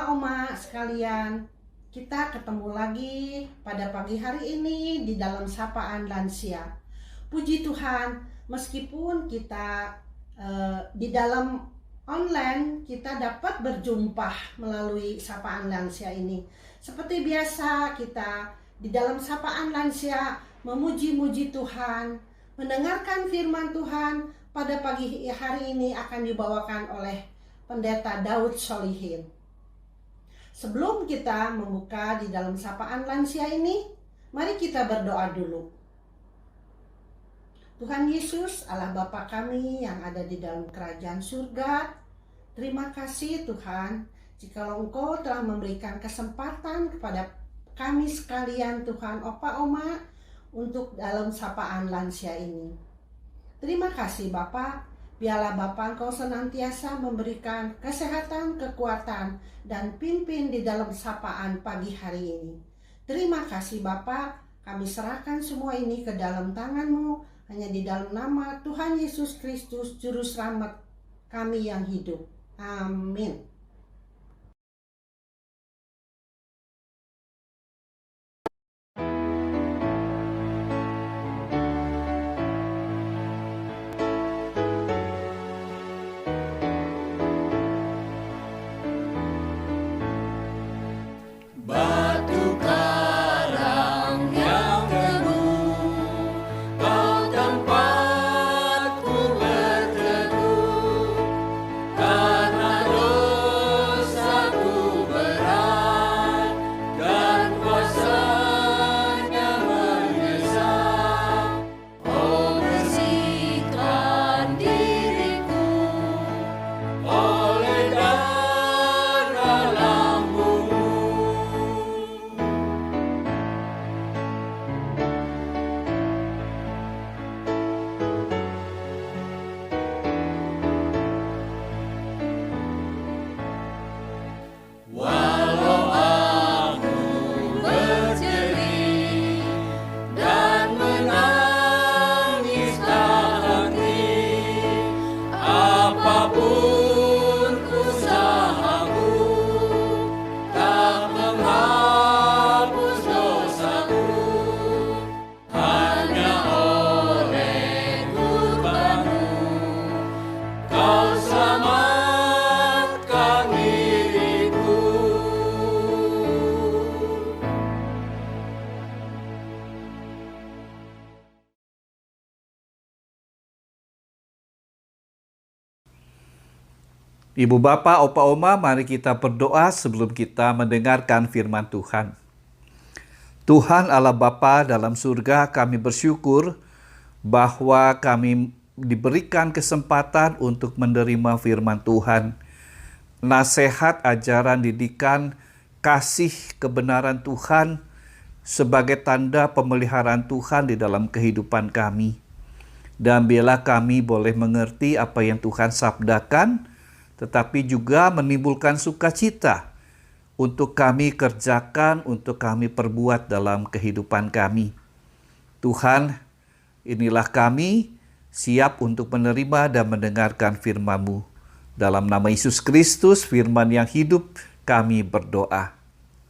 Oma sekalian, kita ketemu lagi pada pagi hari ini di dalam Sapaan Lansia. Puji Tuhan, meskipun kita di dalam online, kita dapat berjumpa melalui Sapaan Lansia ini. Seperti biasa, kita di dalam Sapaan Lansia memuji-muji Tuhan, mendengarkan firman Tuhan. Pada pagi hari ini akan dibawakan oleh Pendeta Daud Solihin. Sebelum kita membuka di dalam Sapaan Lansia ini, mari kita berdoa dulu. Tuhan Yesus, Allah Bapa kami yang ada di dalam kerajaan surga, terima kasih Tuhan, jikalau Engkau telah memberikan kesempatan kepada kami sekalian Tuhan, Opa Oma, untuk dalam Sapaan Lansia ini. Terima kasih Bapa. Biarlah Bapa Engkau senantiasa memberikan kesehatan, kekuatan, dan pimpin di dalam sapaan pagi hari ini. Terima kasih Bapa, kami serahkan semua ini ke dalam tangan-Mu, hanya di dalam nama Tuhan Yesus Kristus, Juru Selamat kami yang hidup. Amin. Ibu Bapak, Opa Oma, mari kita berdoa sebelum kita mendengarkan firman Tuhan. Tuhan Allah Bapa dalam surga, kami bersyukur bahwa kami diberikan kesempatan untuk menerima firman Tuhan. Nasihat, ajaran, didikan, kasih kebenaran Tuhan sebagai tanda pemeliharaan Tuhan di dalam kehidupan kami. Dan biarlah kami boleh mengerti apa yang Tuhan sabdakan, tetapi juga menimbulkan sukacita untuk kami kerjakan, untuk kami perbuat dalam kehidupan kami. Tuhan, inilah kami siap untuk menerima dan mendengarkan firman-Mu. Dalam nama Yesus Kristus, firman yang hidup, kami berdoa.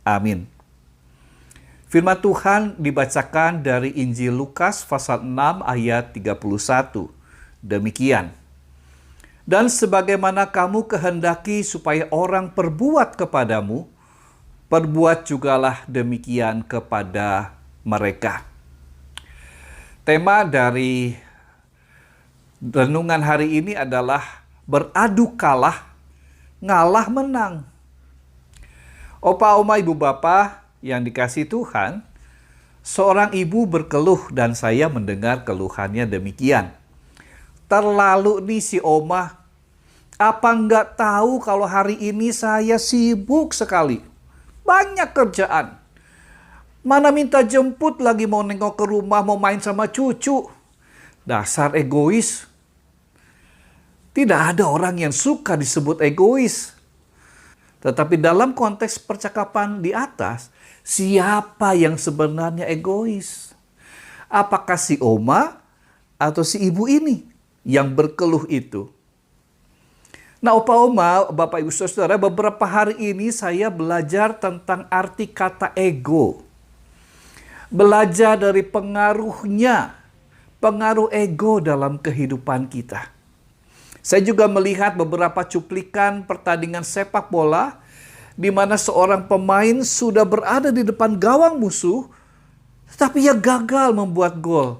Amin. Firman Tuhan dibacakan dari Injil Lukas pasal 6 ayat 31. Demikian. Dan sebagaimana kamu kehendaki supaya orang perbuat kepadamu, perbuat jugalah demikian kepada mereka. Tema dari renungan hari ini adalah beradu kalah, ngalah menang. Opa, Oma, Ibu, Bapak yang dikasihi Tuhan, seorang ibu berkeluh dan saya mendengar keluhannya demikian. Terlalu nih si Oma, apa nggak tahu kalau hari ini saya sibuk sekali. Banyak kerjaan. Mana minta jemput lagi mau nengok ke rumah, mau main sama cucu. Dasar egois. Tidak ada orang yang suka disebut egois. Tetapi dalam konteks percakapan di atas, siapa yang sebenarnya egois? Apakah si Oma atau si ibu ini yang berkeluh itu? Nah, Opa Oma, Bapak Ibu Saudara, beberapa hari ini saya belajar tentang arti kata ego. Belajar dari pengaruh ego dalam kehidupan kita. Saya juga melihat beberapa cuplikan pertandingan sepak bola di mana seorang pemain sudah berada di depan gawang musuh, tetapi ia gagal membuat gol.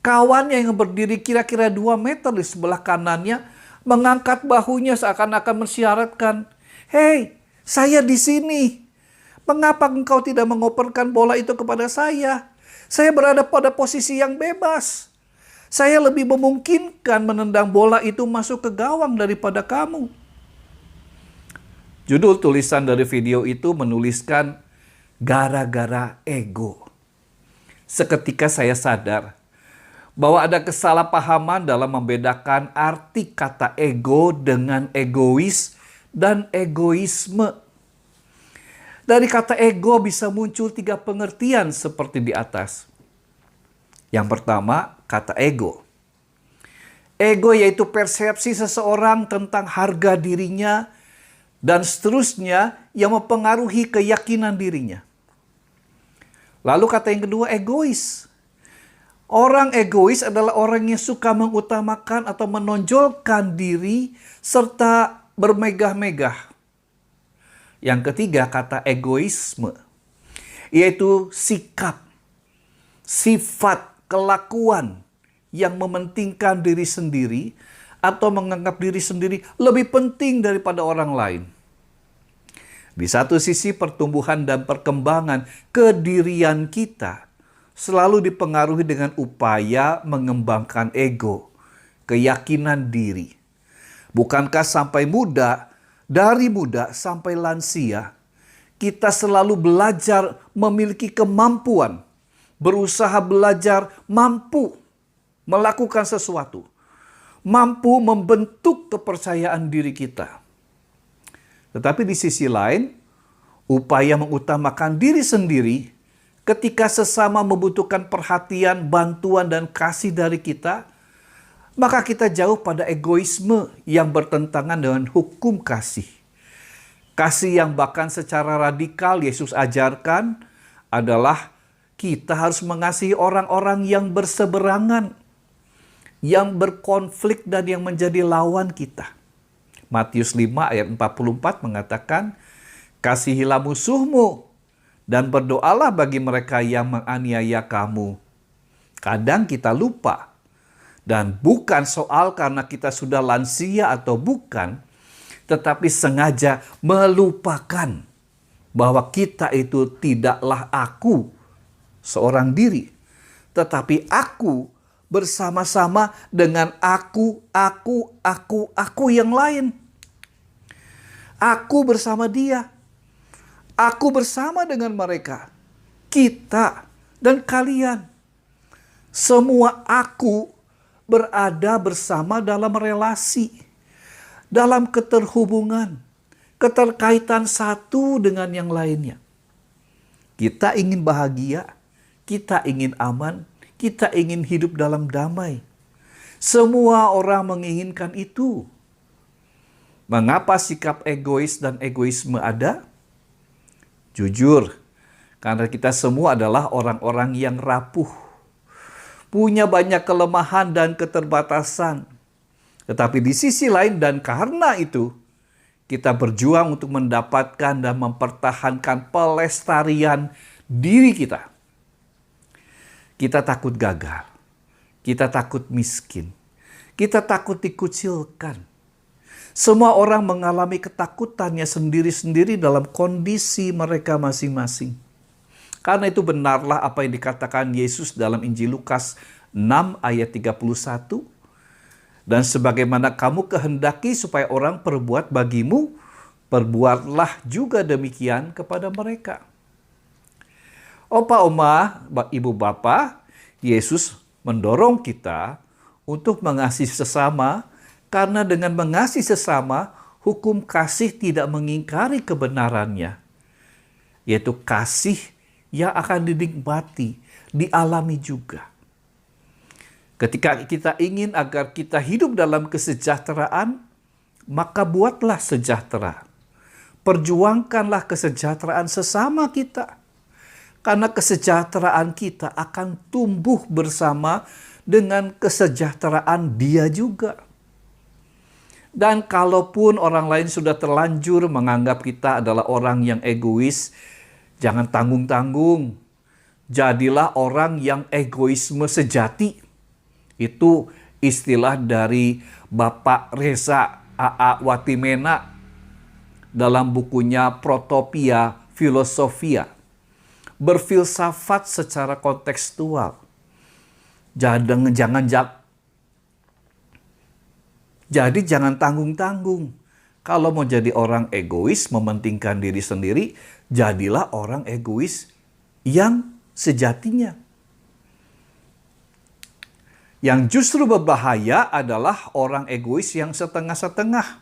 Kawannya yang berdiri kira-kira 2 meter di sebelah kanannya mengangkat bahunya seakan-akan mensyaratkan, "Hei, saya di sini. Mengapa engkau tidak mengoperkan bola itu kepada saya? Saya berada pada posisi yang bebas. Saya lebih memungkinkan menendang bola itu masuk ke gawang daripada kamu." Judul tulisan dari video itu menuliskan, "Gara-gara ego." Seketika saya sadar bahwa ada kesalahpahaman dalam membedakan arti kata ego dengan egois dan egoisme. Dari kata ego bisa muncul 3 pengertian seperti di atas. Yang pertama, kata ego. Ego yaitu persepsi seseorang tentang harga dirinya dan seterusnya yang mempengaruhi keyakinan dirinya. Lalu kata yang kedua, egois. Orang egois adalah orang yang suka mengutamakan atau menonjolkan diri serta bermegah-megah. Yang ketiga, kata egoisme, yaitu sikap, sifat, kelakuan yang mementingkan diri sendiri atau menganggap diri sendiri lebih penting daripada orang lain. Di satu sisi, pertumbuhan dan perkembangan kedirian kita selalu dipengaruhi dengan upaya mengembangkan ego, keyakinan diri. Bukankah dari muda sampai lansia, kita selalu belajar memiliki kemampuan, berusaha belajar mampu melakukan sesuatu, mampu membentuk kepercayaan diri kita. Tetapi di sisi lain, upaya mengutamakan diri sendiri ketika sesama membutuhkan perhatian, bantuan, dan kasih dari kita, maka kita jauh pada egoisme yang bertentangan dengan hukum kasih. Kasih yang bahkan secara radikal Yesus ajarkan adalah kita harus mengasihi orang-orang yang berseberangan, yang berkonflik dan yang menjadi lawan kita. Matius 5 ayat 44 mengatakan, "Kasihilah musuhmu dan berdoalah bagi mereka yang menganiaya kamu." Kadang kita lupa. Dan bukan soal karena kita sudah lansia atau bukan, tetapi sengaja melupakan bahwa kita itu tidaklah aku seorang diri, tetapi aku bersama-sama dengan aku yang lain. Aku bersama dia. Aku bersama dengan mereka. Kita dan kalian. Semua aku berada bersama dalam relasi, dalam keterhubungan, keterkaitan satu dengan yang lainnya. Kita ingin bahagia, kita ingin aman, kita ingin hidup dalam damai. Semua orang menginginkan itu. Mengapa sikap egois dan egoisme ada? Jujur, karena kita semua adalah orang-orang yang rapuh, punya banyak kelemahan dan keterbatasan. Tetapi di sisi lain dan karena itu, kita berjuang untuk mendapatkan dan mempertahankan pelestarian diri kita. Kita takut gagal, kita takut miskin, kita takut dikucilkan. Semua orang mengalami ketakutannya sendiri-sendiri dalam kondisi mereka masing-masing. Karena itu benarlah apa yang dikatakan Yesus dalam Injil Lukas 6 ayat 31. Dan sebagaimana kamu kehendaki supaya orang perbuat bagimu, perbuatlah juga demikian kepada mereka. Opa, oma, ibu, bapak, Yesus mendorong kita untuk mengasihi sesama, karena dengan mengasihi sesama, hukum kasih tidak mengingkari kebenarannya, yaitu kasih yang akan dinikmati, dialami juga. Ketika kita ingin agar kita hidup dalam kesejahteraan, maka buatlah sejahtera. Perjuangkanlah kesejahteraan sesama kita. Karena kesejahteraan kita akan tumbuh bersama dengan kesejahteraan dia juga. Dan kalaupun orang lain sudah terlanjur menganggap kita adalah orang yang egois, jangan tanggung-tanggung. Jadilah orang yang egoisme sejati. Itu istilah dari Bapak Reza A.A. Watimena dalam bukunya Protopia Filosofia. Berfilsafat secara kontekstual. Jadi jangan tanggung-tanggung. Kalau mau jadi orang egois, mementingkan diri sendiri, jadilah orang egois yang sejatinya. Yang justru berbahaya adalah orang egois yang setengah-setengah.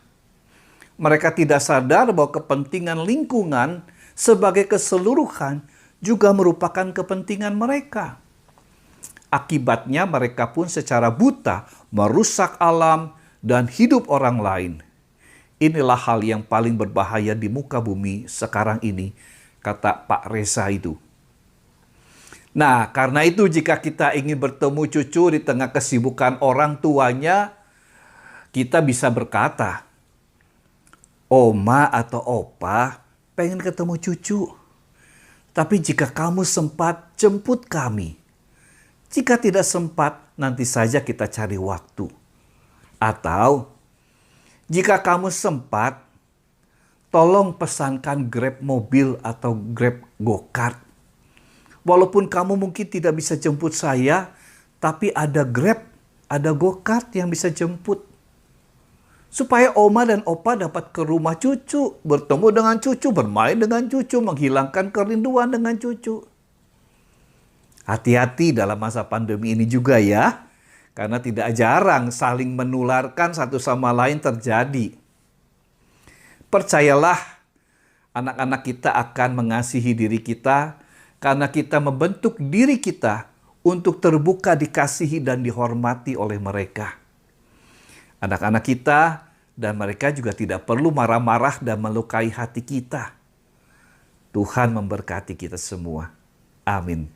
Mereka tidak sadar bahwa kepentingan lingkungan sebagai keseluruhan juga merupakan kepentingan mereka. Akibatnya mereka pun secara buta merusak alam dan hidup orang lain. Inilah hal yang paling berbahaya di muka bumi sekarang ini, kata Pak Reza itu. Nah, karena itu jika kita ingin bertemu cucu di tengah kesibukan orang tuanya, kita bisa berkata, Oma atau Opa pengen ketemu cucu. Tapi jika kamu sempat, jemput kami. Jika tidak sempat, nanti saja kita cari waktu. Atau, jika kamu sempat, tolong pesankan Grab mobil atau Grab go-kart. Walaupun kamu mungkin tidak bisa jemput saya, tapi ada Grab, ada go-kart yang bisa jemput. Supaya Oma dan Opa dapat ke rumah cucu, bertemu dengan cucu, bermain dengan cucu, menghilangkan kerinduan dengan cucu. Hati-hati dalam masa pandemi ini juga ya, karena tidak jarang saling menularkan satu sama lain terjadi. Percayalah, anak-anak kita akan mengasihi diri kita, karena kita membentuk diri kita untuk terbuka, dikasihi, dan dihormati oleh mereka. Anak-anak kita dan mereka juga tidak perlu marah-marah dan melukai hati kita. Tuhan memberkati kita semua. Amin.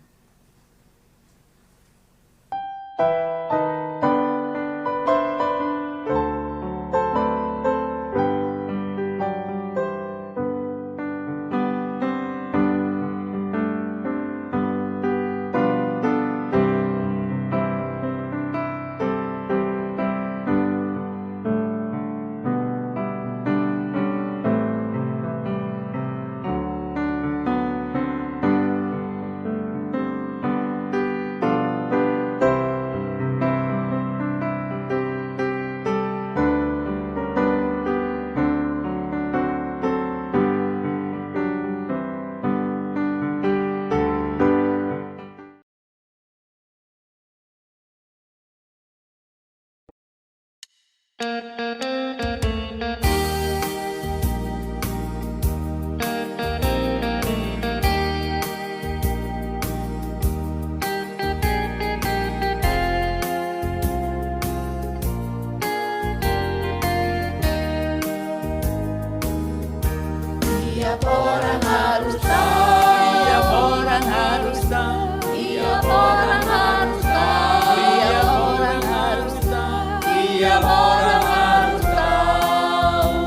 Tiap orang harus tahu. Tiap orang harus tahu. Tiap orang harus tahu. Tiap orang harus tahu. Tiap orang harus tahu.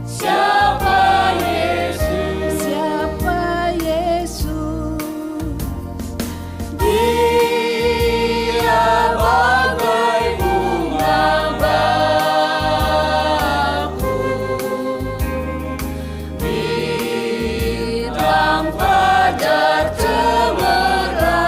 Siapa Yesus? Siapa Yesus? Dia bagai bunga bakung. Bintang fajar cemerlang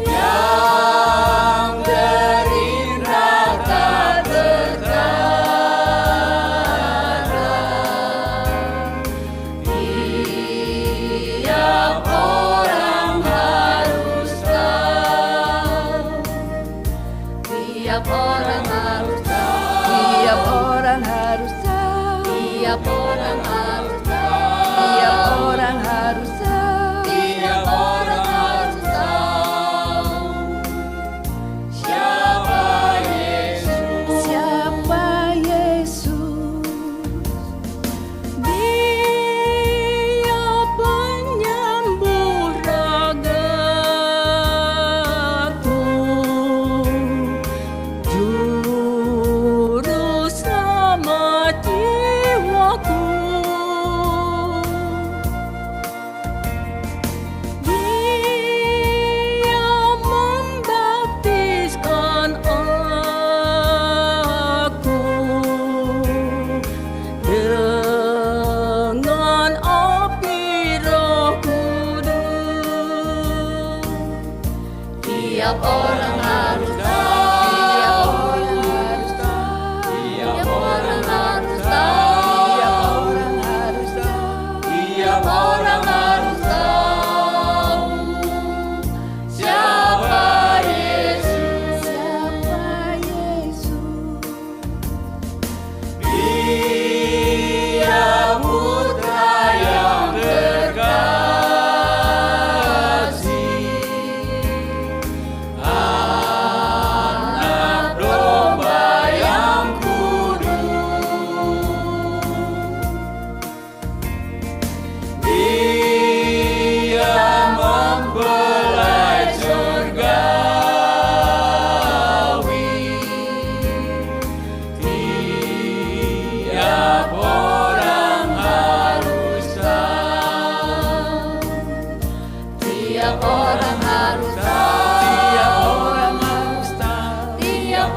yang terindah tak terkadang. Tiap orang harus tahu. Tiap orang harus tahu. Tiap orang harus tahu. Tiap orang harus tahu. Tiap orang harus tahu. Tiap orang harus tahu.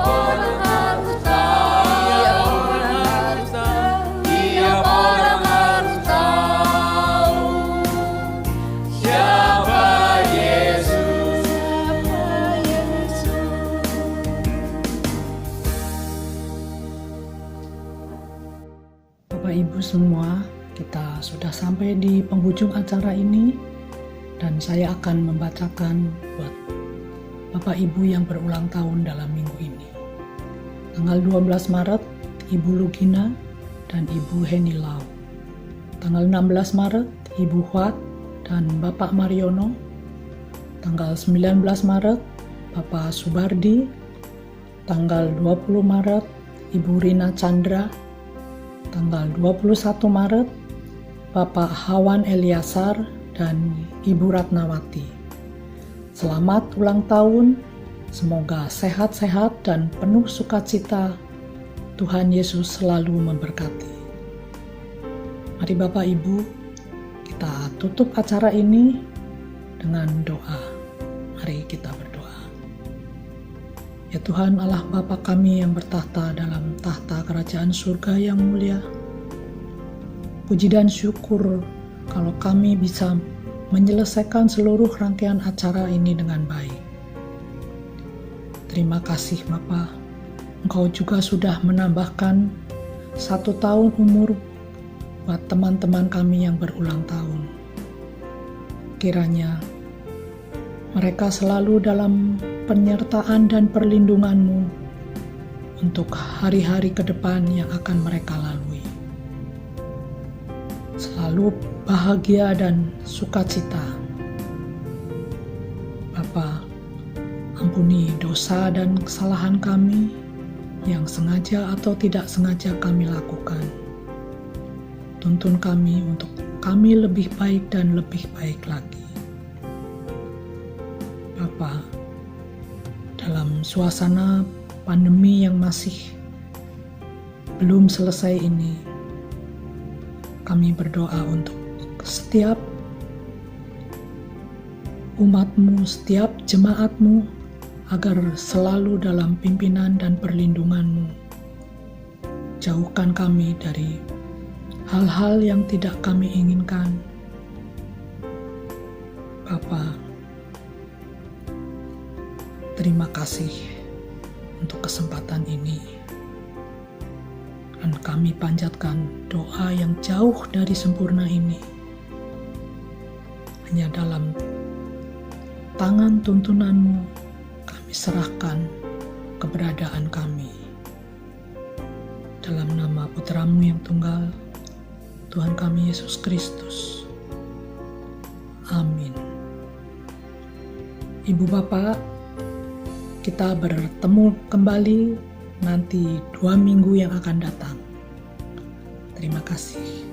orang harus tahu. Tiap orang harus tahu siapa Yesus. Bapak Ibu semua, kita sudah sampai di penghujung acara ini dan saya akan membacakan buat Bapak Ibu yang berulang tahun dalam minggu ini. Tanggal 12 Maret, Ibu Lugina dan Ibu Heni Lau. Tanggal 16 Maret, Ibu Huat dan Bapak Mariono. Tanggal 19 Maret, Bapak Subardi. Tanggal 20 Maret, Ibu Rina Chandra. Tanggal 21 Maret, Bapak Hawan Eliasar dan Ibu Ratnawati. Selamat ulang tahun, semoga sehat-sehat dan penuh sukacita. Tuhan Yesus selalu memberkati. Mari Bapak Ibu, kita tutup acara ini dengan doa. Mari kita berdoa. Ya Tuhan Allah Bapa kami yang bertahta dalam tahta kerajaan surga yang mulia, puji dan syukur kalau kami bisa menyelesaikan seluruh rangkaian acara ini dengan baik. Terima kasih Bapa, Engkau juga sudah menambahkan 1 tahun umur buat teman-teman kami yang berulang tahun. Kiranya mereka selalu dalam penyertaan dan perlindungan-Mu untuk hari-hari ke depan yang akan mereka lalui. Selalu bahagia dan sukacita. Bapa, ampuni dosa dan kesalahan kami yang sengaja atau tidak sengaja kami lakukan. Tuntun kami untuk kami lebih baik dan lebih baik lagi. Bapa, dalam suasana pandemi yang masih belum selesai ini, kami berdoa untuk setiap umat-Mu, setiap jemaat-Mu, agar selalu dalam pimpinan dan perlindungan-Mu. Jauhkan kami dari hal-hal yang tidak kami inginkan. Bapa, terima kasih untuk kesempatan ini. Dan kami panjatkan doa yang jauh dari sempurna ini. Hanya dalam tangan tuntunan-Mu kami serahkan keberadaan kami. Dalam nama Putra-Mu yang tunggal, Tuhan kami Yesus Kristus. Amin. Ibu Bapak, kita bertemu kembali nanti 2 minggu yang akan datang. Terima kasih.